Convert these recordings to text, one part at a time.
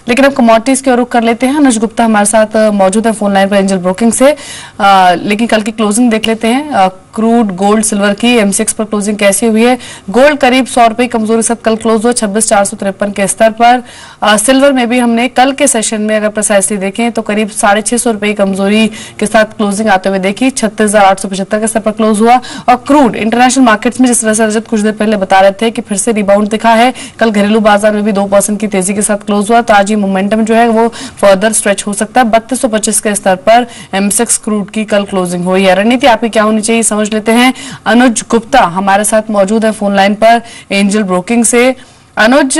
लेकिन अब कमोडिटीज की ओर रुख कर लेते हैं। अनुज गुप्ता हमारे साथ मौजूद है फोन लाइन पर एंजल ब्रोकिंग से। लेकिन कल की क्लोजिंग देख लेते हैं। क्रूड, गोल्ड, सिल्वर की M6 पर क्लोजिंग कैसी हुई है? गोल्ड करीब 100 रुपए कमजोरी से कल क्लोज हुआ 26,453 के स्तर पर। सिल्वर में भी हमने कल के सेशन में अगर प्रिसाइसली देखें तो करीब 650 रुपए कमजोरी के साथ क्लोजिंग आते हुए देखी, 36,875 के स्तर पर क्लोज हुआ। और क्रूड इंटरनेशनल मार्केट्स में जिस तरह से रजत कुछ देर पहले बता रहे थे कि फिर से रिबाउंड दिखा है, कल घरेलू बाजार में भी 2% की तेजी के साथ क्लोज हुआ, तो आज ये मोमेंटम जो है वो फर्दर स्ट्रेच हो सकता है। 3225 के स्तर पर M6 क्रूड की कल क्लोजिंग हुई है। रणनीति आपकी क्या होनी चाहिए समझ लेते हैं। अनुज गुप्ता हमारे साथ मौजूद है फोन लाइन पर एंजल ब्रोकिंग से। अनुज,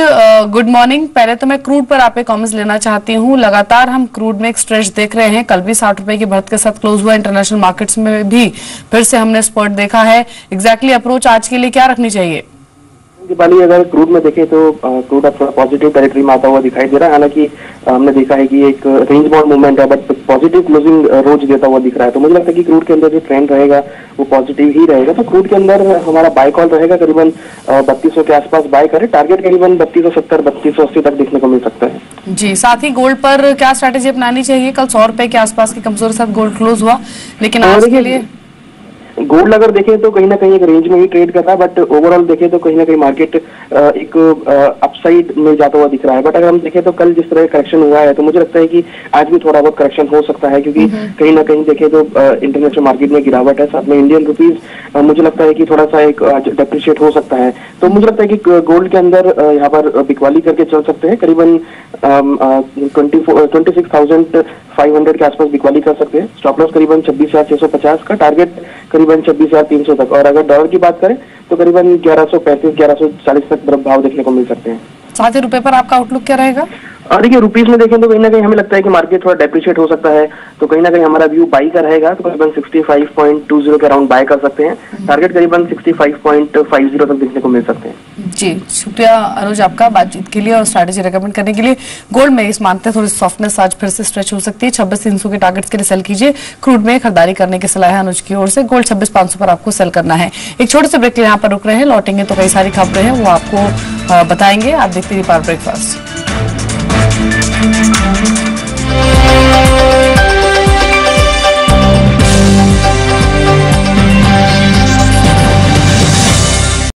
गुड मॉर्निंग। पहले तो मैं क्रूड पर आपके कमेंट्स लेना चाहती हूं। लगातार हम क्रूड में एक स्ट्रेच देख रहे हैं, कल भी 60 रुपए की बढ़त के साथ क्लोज हुआ। इंटरनेशनल मार्केट्स में भी फिर से हमने स्पॉट देखा है। एग्जैक्टली अप्रोच आज के लिए क्या रखनी चाहिए? दीपाली, अगर क्रूड में देखें तो क्रूड अब थोड़ा पॉजिटिव टेरिटरी में आता हुआ दिखाई दे रहा है। हालांकि हमने देखा है कि एक रेंज बाउंड मूवमेंट है, बट पॉजिटिव क्लोजिंग रोज देता हुआ दिख रहा है। तो मुझे लगता है कि क्रूड के अंदर जो ट्रेंड रहेगा वो पॉजिटिव ही रहेगा। तो क्रूड के अंदर हमारा बाय कॉल रहेगा, करीबन 3200 के आसपास बाय करें। टारगेट करीबन 3270, 3280 तक देखने को मिल सकता है। जी, साथ ही गोल्ड पर क्या स्ट्रैटेजी अपनानी चाहिए? कल 100 रुपए के आसपास की कमजोर साथ गोल्ड क्लोज हुआ, लेकिन आज के लिए गोल्ड अगर देखें तो कहीं ना कहीं एक रेंज में ही ट्रेड कर रहा है, बट ओवरऑल देखें तो कहीं ना कहीं मार्केट एक अपसाइड में जाता हुआ दिख रहा है। बट अगर हम देखें तो कल जिस तरह करेक्शन हुआ है तो मुझे लगता है कि आज भी थोड़ा बहुत करेक्शन हो सकता है, क्योंकि कहीं ना कहीं देखें तो इंटरनेशनल मार्केट में गिरावट है, साथ में इंडियन रुपीज मुझे लगता है कि थोड़ा सा एक डेप्रिशिएट हो सकता है। तो मुझे लगता है कि गोल्ड के अंदर यहाँ पर बिकवाली करके चल सकते हैं, करीबन 26,500 के आसपास बिकवाली कर सकते हैं। स्टॉप लॉस करीबन 26,650 का, टारगेट करीबन 26,300 तक। और अगर डॉलर की बात करें तो करीबन 1135, 1140 तक भाव देखने को मिल सकते हैं। साथ ही रुपए पर आपका आउटलुक क्या रहेगा? देखिए, रुपीज में देखें तो कहीं ना कहीं हमें लगता है कि मार्केट थोड़ा डेप्रिशिएट हो सकता है, तो कहीं ना कहीं हमारा व्यू बाई का रहेगा। तो करीबन 65.20 के अराउंड बाय कर सकते हैं। टारगेट करीबन 65.50 तक देखने को मिल सकते हैं। जी, शुक्रिया अनुज आपका बातचीत के लिए और स्ट्रैटेजी रेकमेंड करने के लिए। गोल्ड में इस मानते हैं थोड़ी सॉफ्टनेस आज फिर से स्ट्रेच हो सकती है। 26,300 के टारगेट्स के लिए सेल कीजिए। क्रूड में खरीदारी करने की सलाह है अनुज की ओर से। गोल्ड 26,500 पर आपको सेल करना है। एक छोटे से ब्रेक के लिए यहाँ पर रुक रहे हैं, लौटेंगे तो कई सारी खबरें हैं वो आपको बताएंगे। आप देखते रहिए पावर ब्रेकफास्ट।